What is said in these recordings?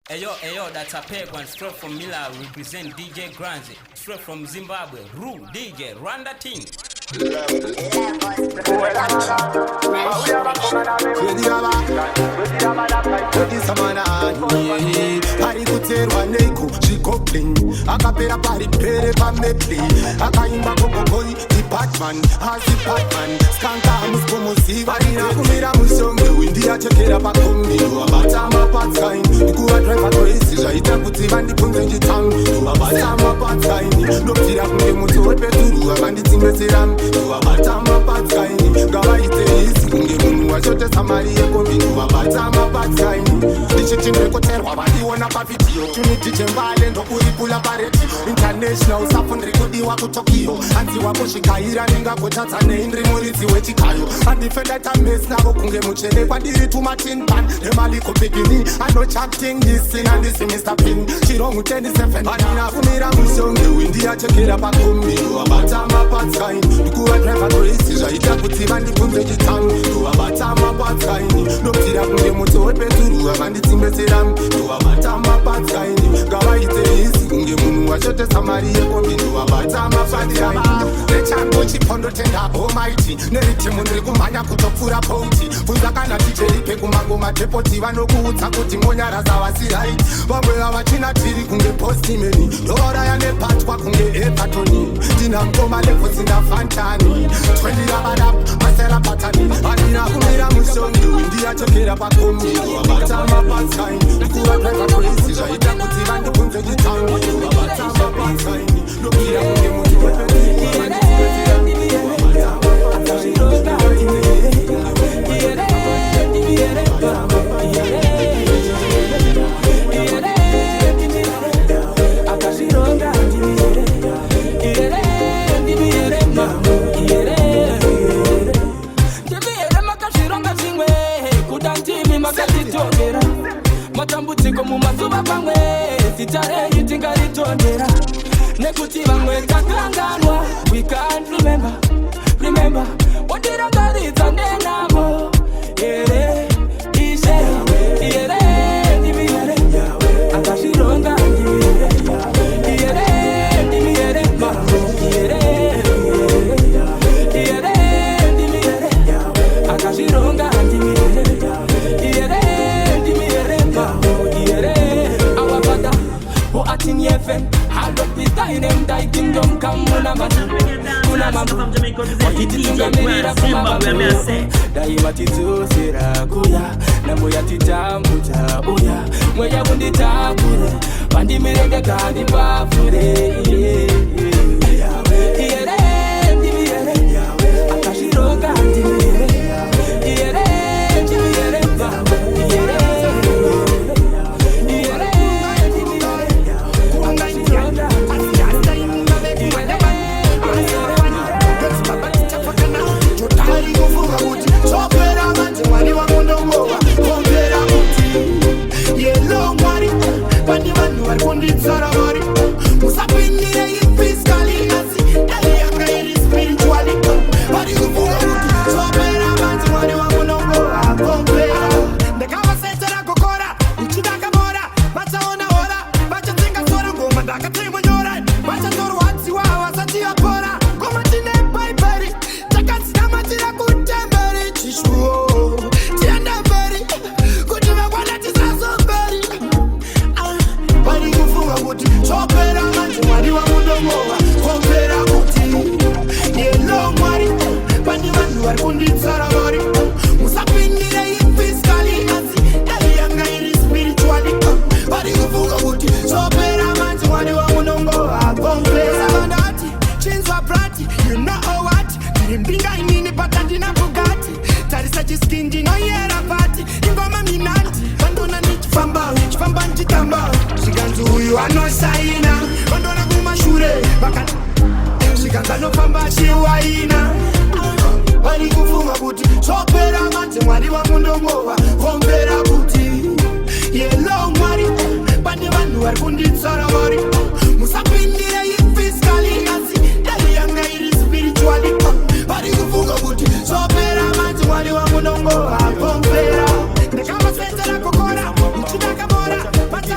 Ayo, that's a peg one straight from Mila, represent DJ Granzi, straight from Zimbabwe, Ru, DJ, run that thing. Arikuterwa neko zvikoplin akapera paripere pamepli akaimba kokokoi departman hasi departman skanka musikomoziva irakumira musonge windi yachekera pakombi wabatama patsaini ikuva driver crazy zvaita kuti vandipunze chitangu wabatama patsaini ndobvira kunge muti wepeturu wakanditsingeserami wabatama patsaini ngavaite izi kunge munhu wachotesa mari yekombi wabatama patsaini ndichiti ndikoterwa vandiona pavidhiyo tuniti chembale ndokuripula paredio international sapo ndiri kudiwa kutokyo hanzi wako zvikaira ndingagotadza nei ndiri muridzi wechikayo handifenda tamesi navo kunge muchene kwandiri tumatinpan nemaliko bigini anochaktingisi handisi Mr. Pin chirongu 27 handina kumira musonge windi yachekera pakombi wabatama patsaini ndikuva driver crazy zvaita kuti vandibvunze chitangu wabatama patsaini ndobvira kunge muti wepeturu wakanditsimbeserami wabatama patsaini ngavaite izi kunge munhu wachotesa mari yekombi wabatama patsaini nechango chipondo tenda omaiti neritimu ndiri kumhanya kutopfura pouti bvunza kana ticheripe kumangoma depoti vanokuudza kuti monyara zavasiraiti vamwe vavachina tiri kunge postimeni ndovauraya nepatwa kunge epatoni ndina mukoma lepfutsinda fantani 20 ravadap masera patani handina kumira musongi windiyachokera pakombi wabatama patsaini ndikuva driver crazy zvaita kuti vandibvunze chitangu wabatama patsaini ndobvira kunge muti matambudziko mumazuva pamwe zita renyu tingaritondera nekuti vamwe takanganwa we can't remember watirangaridza nenamo ere ishe ere ndimi ere akazvironga ndimi ere ndimi ere mamo ere ndimi ere akazvironga ndimi ere in heaven, hallowed be thy name, thy kingdom come, Munamama, wakititunga mirira kumababwe, daima titusira kuya, na moya titambuta uya, moya bunditakure, bandi mirenge kandi bafure, akashiroga ndimire, Mata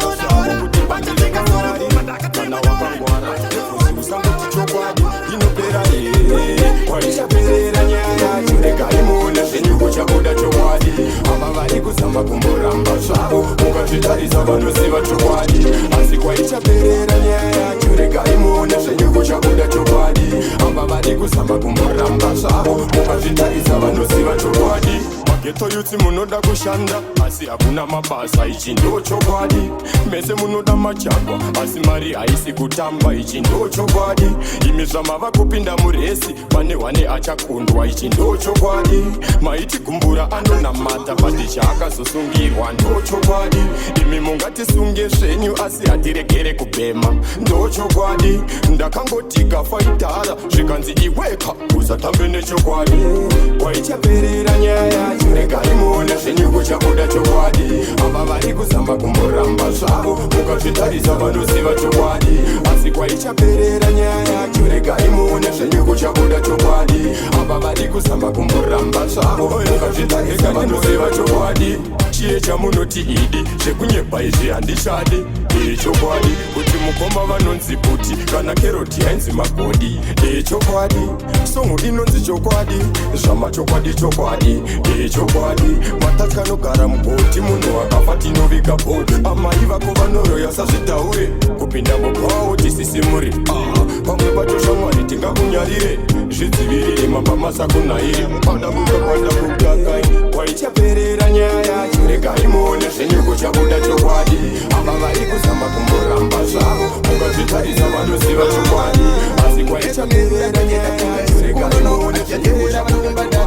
waichaperera nyaya yacho regai muone zvenyuko chabuda chokwadi ava vari kuzama kumboramba zvavo mukazvitarisa vanoziva chokwadi asi kwaichaperera nyaya yacho regai muone zvenyuko chabuda chokwadi ava vari kuzama kumboramba zvavo mukazvitarisa vanoziva chokwadi mageto yutsi munoda kushanda asi hakuna mabasa ichi ndo chokwadi mese munoda majagwa asi mari haisi kutamba ichi ndo chokwadi imi zvamava kupinda muresi pane wane achakundwa ichi ndo chokwadi maiti gumbura anonamata pati chaakazosungirwa ndo chokwadi imi mungatisunge zvenyu asi hatiregere kubhema ndo chokwadi ndakangotika faitara zvikanzi iweka usatambe nechokwadi kwaichaperera nyaya yacho regai muone zvenyuko chabuda chokwadi ava vari kuzama kumboramba zvavo mukazvitarisa vanoziva chokwadi asi kwaichaperera nyaya yacho regai muone zvenyuko chabuda chokwadi ava vari kuzama kumboramba zvavo mukazvitarisa vanoziva chokwadi chiye chamunoti idi zvekunyepa izvi handishadi chokwadi kuti mukoma vanonzi puti kana keroti hainzi magodi chokwadi songo inonzi chokwadi zvamachokwadi chokwadi chokwadi matatyanogara mugoti munhu akafa tinoviga bhodi amai vako vanoroya sazvitaure kupinda mubvawo tisisimuri pamwe pacho shamwari tingakunyarire zvidzivirire mambamasakunaire pada kukakai kwaichaperera nyaya yacho regai muone zvenyuko chabuda chokwadi ava vari kuzama kumboramba zvavo mukazvitarisa vanoziva chokwadi asi kwaichaperera nyaya yacho regai muone zvenyuko chabuda chokwadi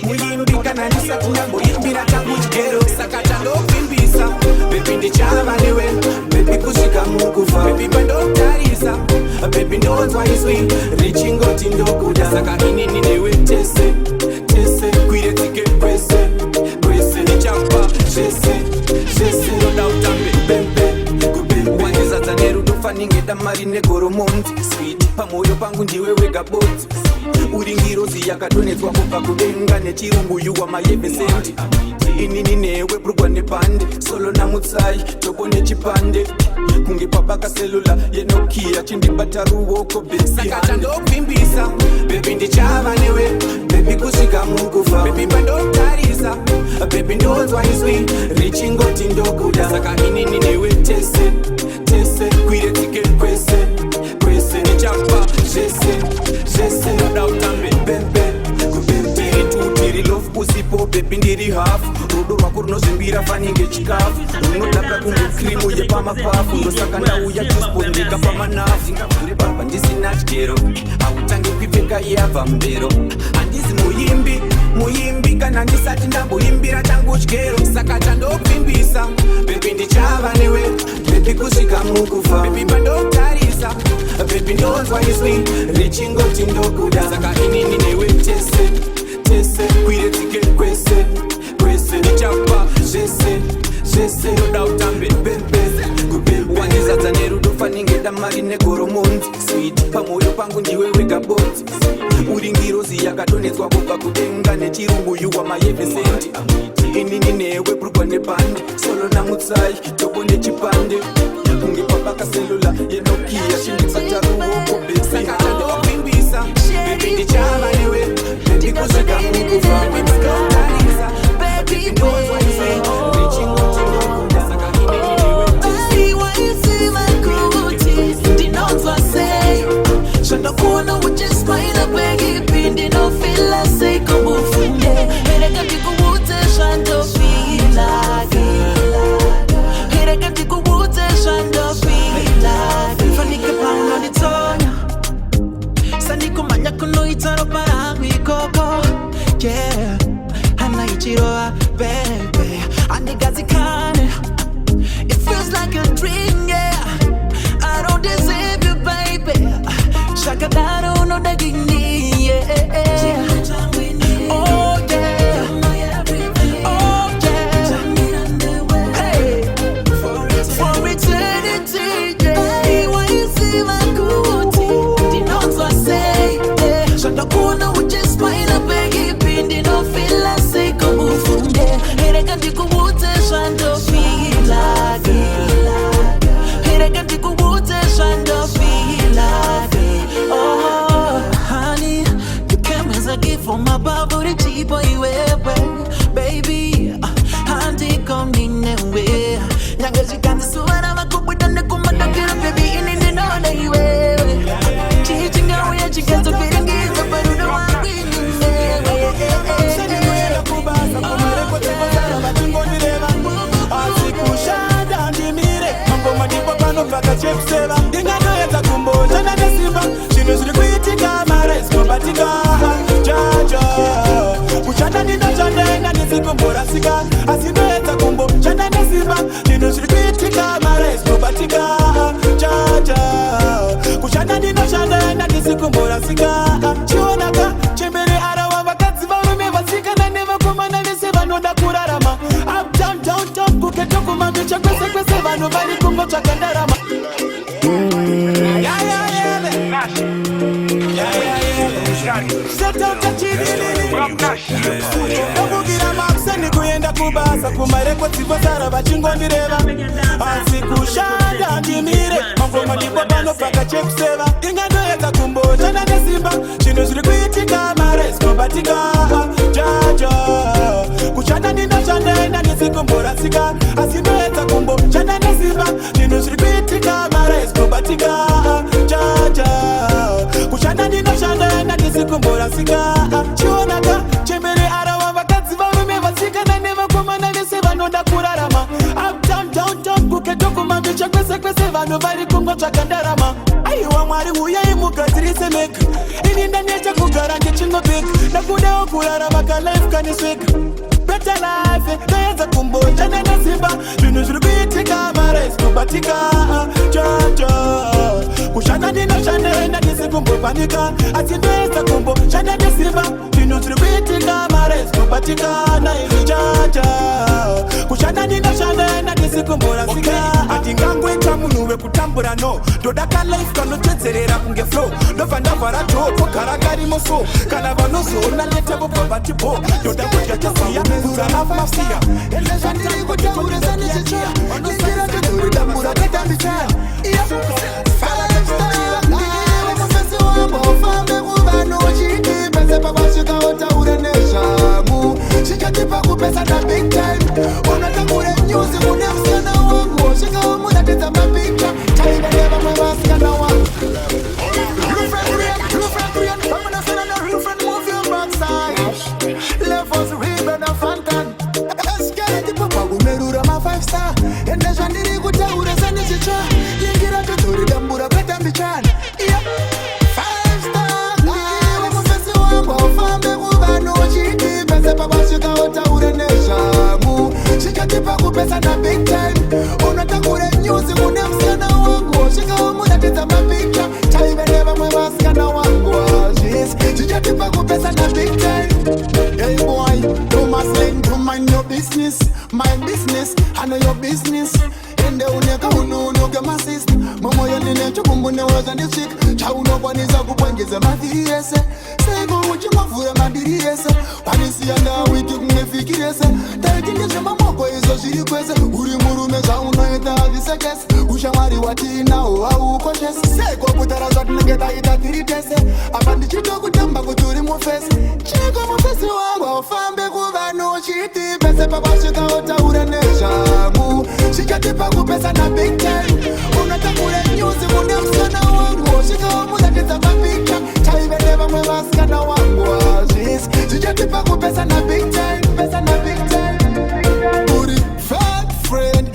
Muyimbika na nisati nyambo yimbira chakuchigero sakata ndovimbisa bepindi chava mukufa baby pandokutarisa baby ndonzwa iswi richingoti ndokuda saka inini newe tese kwire tike kwese nichapa zvese ndoda utambe bembe wandizadza nerudo faningeda mari negoromonzi sweet pamwoyo pangu ndiwe wega bodzi uri ngirozi yakadonhedzwa kubva kudenga nechirungu yuwa mayevesenti inini newe brugwa nepande solo namutsai tobo nechipande kunge pabaka selula yenokia chindibata ruoko besaka chandokvimbisa bebi ndichava newe bebi kusvika mukufa bebi pandotarisa bebi ndonzwa iswi richingoti ndokuda saka inini newe tese kwire tike kwese nichapa zvese noda utambe bembe tiri tu tiri love usipo bebi ndiri hafu rudo rwako runozvimbira faninge chikafu runodabra kunge krimu yepamapafu ndosaka ndauya tuspondeka pamanafu baba ndisina tyero hautange kuipfeka yabva mbero handizi muimbi kana ndisati ndamboimbira tangu tyero saka chandokvimbisa bebi ndichava newe bebi kusvika mukufa bebi pandotarisa bebi ndonzwa iswi richingoti ndokuda saka inini newe tese kwire tike kwese nichapa zvese noda utambe bembe wandizadza nerudo faningeda mari negoromonzi sweet pamwoyo pangu ndiwe wega bodzi uri ngirozi yakadonhedzwa kubva kudenga nechirungu yuwa mayevesenti inini newe brugwa nepande solo namutsai tobo nechipande kunge pabaka selula yenokia chindibata ruoko besaka chandokvimbisa bebi ndichava newe bebi kusvika mukufa bebi pandotarisa bebi ndonzwa iswi richingoti ndokuda saka inini newe Shandakuona uchismaila begi pindi no feel say come ufunge Hereka ndikubute shandofilage Hereka ndikubute shandofilage Fanike pauno nitonya Sandiko manya kuno itaro parangu ikoko Yeah Hana ichiroa baby Andigazikane It feels like a dream yeah I don't deserve you baby Shaka daro no dagini yeah oh yeah oh yeah hey for eternity yeah why you see my good did not so say shaka kuna uje smile begi pindi no feel like say come ufunge hereka ndikubute shando feel like hereka ndikubute shando feel like oh, honey, you came as a gift from above, but it's cheap on you, baby. Handy come in and way. Young as you can see, I'm a couple of the command, baby, in the know that you will. Teaching how we get to be in the but you don't want to inganoedza kumboshanda nesimba zvinhu zviri kuitika mara isinobatika jaja kushanda ndinoshanda ndisikumborasika asi noedza kumboshanda nesimba zvinhu zviri kuitika mara isinobatika jaja kushanda ndinoshanda ndisikumborasika chionaka chembere arawa vakadzi varume vasikana nevakomana vese vanoda kurarama uptown downtown kuketokumabicha kwese kwese vanhu vari kungotsvaga ndarama ndakukira makuseni kuenda kubasa kumarekodzivosara vachingondireva asi kushanda ndimire mangoma ndipo panopfaka chekuseva ingandoedza kumboshanda nesimba zvinhu zviri kuitika mara isinobatika jaja kushanda ndinoshanda ndisikumborasika asi ndoedza kumboshanda nesimba zvinhu zviri kuitika mara isinobatika jaja kushanda ndinoshanda ndisikumborasika chionaka chembere arawa vakadzi varume vasikana nevakomana vese vanoda kurarama uptown downtown kuketokumabicha kwese kwese vanhu vari kungotsvaga ndarama aiwa mwari uyai mugadzirise mega ini ndaneta kugara ndichinobeka ndakudawo kurarama kalife kanisweka better life ndaedza kumboshanda nesimba zvinhu zviri kuitika mara isinobatika kubatika chacha kushana dina shane na disikumbo panika atindesa kumbo shana disiba dinutrubitika mares kubatika na chacha kushana dina shane na disikumbo rasika atingangwe tamunuwe kutambura no dodaka life kano tetserera kunge flow ndofanda varato pokaragari moso kana vanozo naleta poverty po doda kutya kasiya kuzana mafia elezandiri kutaure zani chicha nisira tuduri dambura tetambitana Shikatipa kupesa na big time Unatakure nyuzi mune msiana wangu Shika umuna teta mapika Taiba neva mwabasikana wangu Real friend real I'm gonna send on a real friend move your backside Levels real and a fantan Eskele tipo pagu merura ma 5 star Ende jandiri kutaure zani chicha Lingira tuturi dambura peta mbichana Yeah 5 star Niwe mufesi wangu Wafambe kubano chiti Babashika utaure neshamu Shikatipa kupesa na big time Unatakure nyuzi mune msiana wangu Shika umuna tita mapika Taibe neva mwebasikana wangu Shikatipa kupesa na big time Hey boy, you must learn to mind your business My business, I know your business Ende uneka ununuke masist Momo yonine chukumbune waza ndishik Chaunokwaniza kupangeza madhiyese Sego uchi mafura madiriyese Panisianda wiki kungefikirese Taitingeshe mamoko izo shirikwese Uri murume za unoita avisekese Ushamari watina ukoshese Sego kutara zati nengeta itatiritese Apandi chito kutamba kuturi mufese Chiko mufese wangu Ufambe kuvano chiti Pese papashika utaure neshamu Shikatipa kupesa na big time Unatakure nyuzi mune msiana wangu Shika umuza tita mapika Taibe neva mwebasikana wangu Shikatipa kupesa na big time Pesa na big time Uri fake friend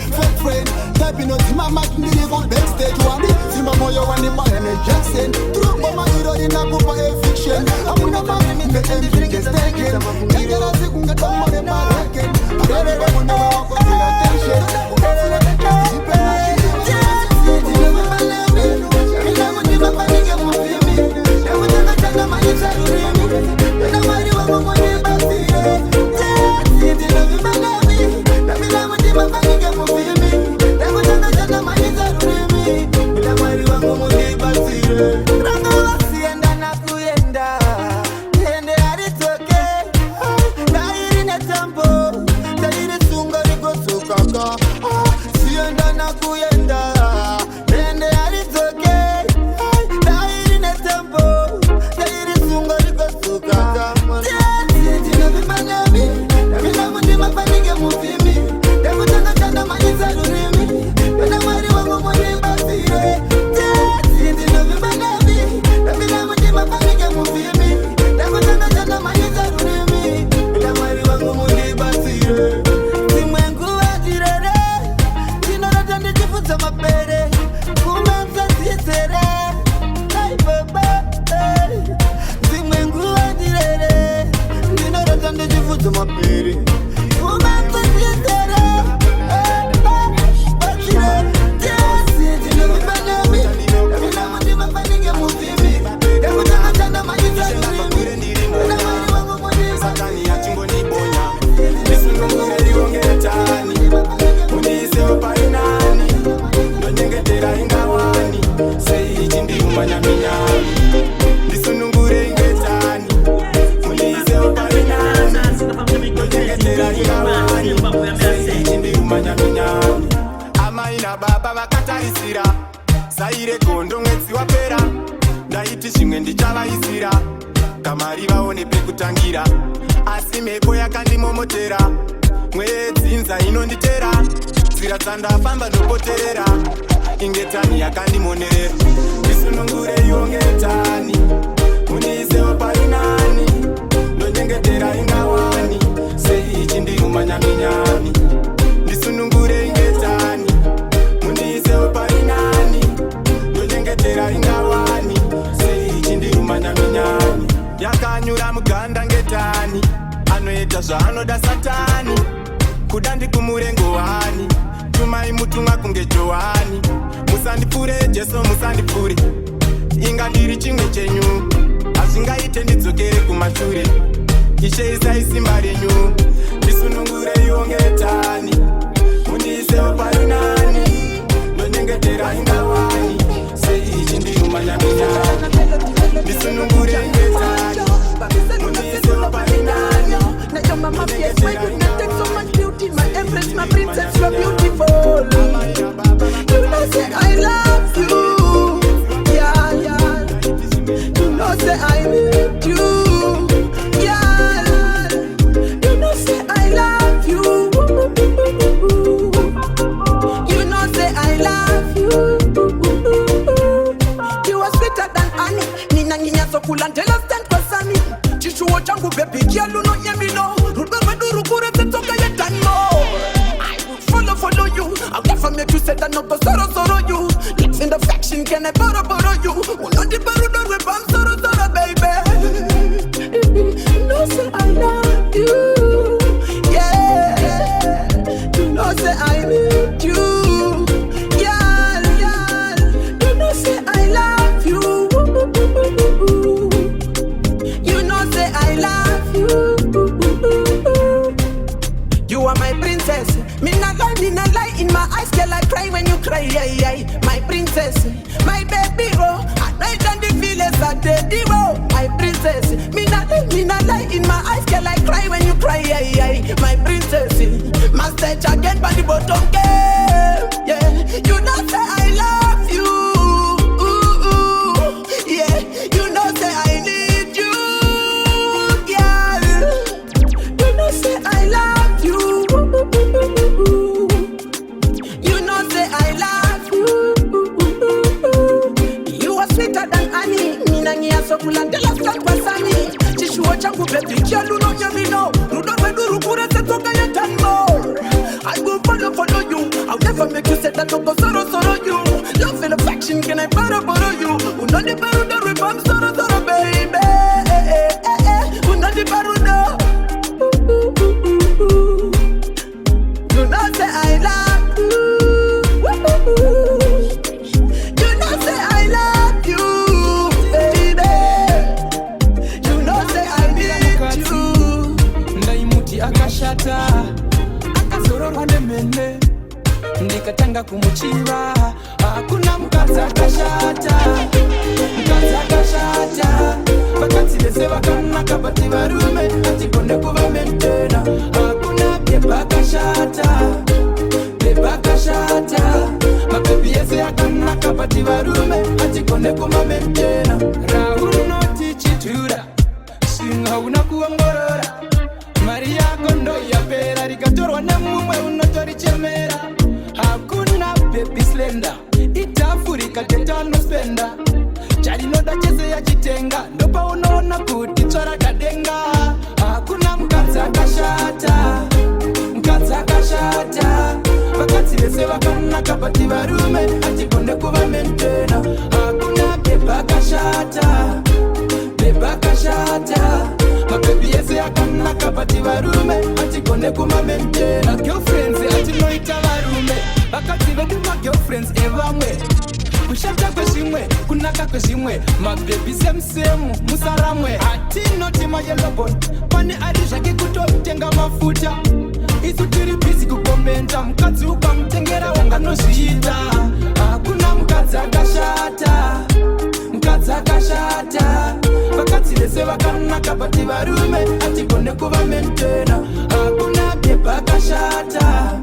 Typing out mama kindiri gon backstage wani Simba moyo wani Miami Jackson Trumbo mahiro ina kupa fiction Amuna mami nge everything taken Kengera siku nge tomore mareken Parere muna wako zila tension Amaina baba vakatarisira Saire gondo mwezi wapera Ndaiti zvimwe ndichavaisira Kamari vaone pekutangira Asi mhepo yakandimomotera Mwedzi nza inonditera Nzira dzandafamba ndopoterera Ingetani yakandimonerera Ndisunungure yongetani Munisewo parinani Ndonyengetera ingawani Sei ichi ndirumanyaminyani Ndisunungure ingetani Munisewo parinani Ndonyengetera ingawani Sei ichi ndirumanyaminyani Yakanyura muganda anoita zvaanoda satani kuda ndikumurengo wani tumai mutumwa kunge Johani. Musandipure Jesu musandipure, inga ndiri chimwe chenyu, hazvingaite ndidzokere kumashure. Ishe isai simba renyu, ndisunungure yongetani, mundiisewo parunani, ndonyengetera ingawani, sei ichi ndiyumanyaminyani. Ndisunungure yongetani, mundiisewo parunani. Now you're my mafia, my goodness, take so much beauty. My empress, my princess, you're beautiful. You know say I love you, yeah, yeah. You know say I need you, yeah. You know say I love you. You know say I love you. You are sweeter than honey. Nina nginya so cool and jealous than Kwasani. Chishuo changu baby, girl, you know yeah me know. Follow you, I'll never make you say that no go sorrow you. Lips in the faction, can I borrow you? Will not the borrow done with I'm sorrow baby. You know say I love you, yeah. You know say I need you, yeah, yeah. You know say I love you. You know say I love you. You are my princess. Me not lie in my eyes, girl, I cry when you cry, yeah. My princess, my baby, oh, I ride on the feelings of the oh, my princess. Me not lie in my eyes, girl, I cry when you cry, yeah. My princess, master again by the bottom game, yeah. You know say I love you, yeah. You know say I need you, girl. You know say I love you. You know say I love you. You are sweeter than honey. Nina ngia so cool and jealous than Kwasani. Chishuo changu baby, girl, you know you know. Rudo wedu rukure se toka ya tanmo. I will follow you. I'll never make you say that no go sorrow you. Love and affection, can I borrow you? Uno di baru da ribam sorrow baby. Uno di baru da. You know say I love you. You know say I love you, baby. You know say I need you. Ndaimuti akashata, akazororwa nemene, ndikatanga kumuchiva. Hakuna mukadzi akashata, vakadzi vese vakanaka bati varume hatigone kuva mentena. Hakuna beba akashata, mabebi ese akanaka bati varume hatigone kuva mentena. Raunoti chitura, singa unakuongorora, mari yako ndo yapera, rikatorwa nemumwe unotorichemera. Hakuna baby slender, itafurika tetano spenda. Charinoda chese ya chitenga, ndopa unaona kuti tswara kadenga. Hakuna mukadzi akashata, vakadzi vese vakanaka bati varume hatigone kuva mentena. Hakuna beba akashata, mabebi ese akanaka bati varume hatigone kuva mentena. Girlfriends atinoita varume, vakadzi vedu magirlfriends evamwe. Kushata kwezvimwe, kunaka kwezvimwe, mabebi semu musaramwe. Hatinoti mayelobon, pane ari zvake kutotenga mafuta. Isu tiri busy kukomenta, mukadzi ukamutengera wanganozviita. Hakuna mukadzi akashata, vakadzi vese vakanaka bati varume hatigone kuva mentena. Hakuna beba akashata,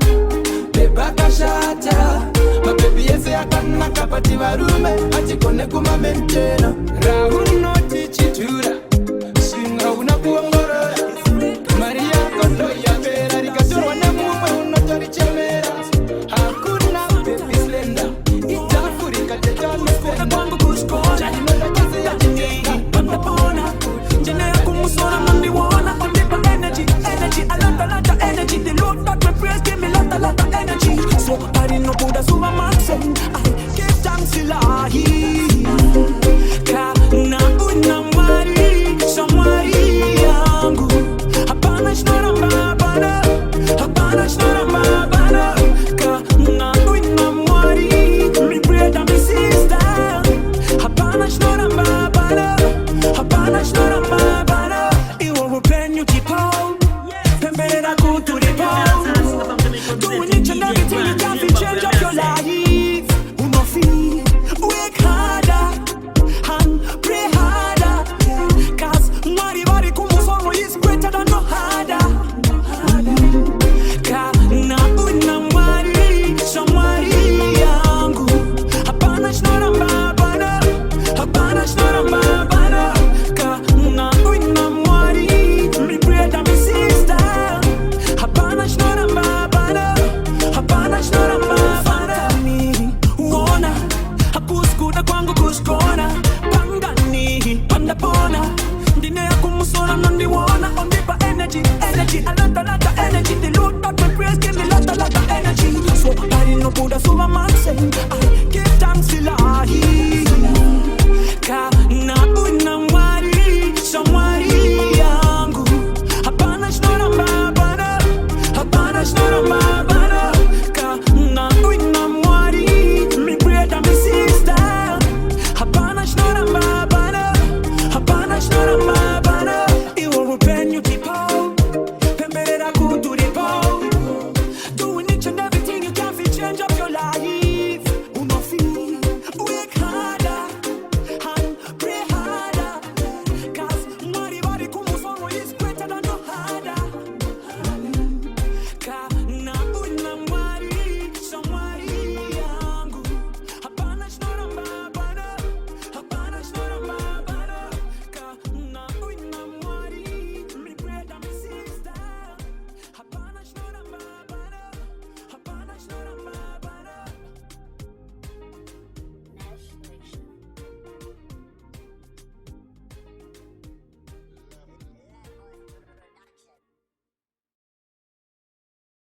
mabebi ese akanaka bati varume hatigone kuva mentena. Raunoti chitura,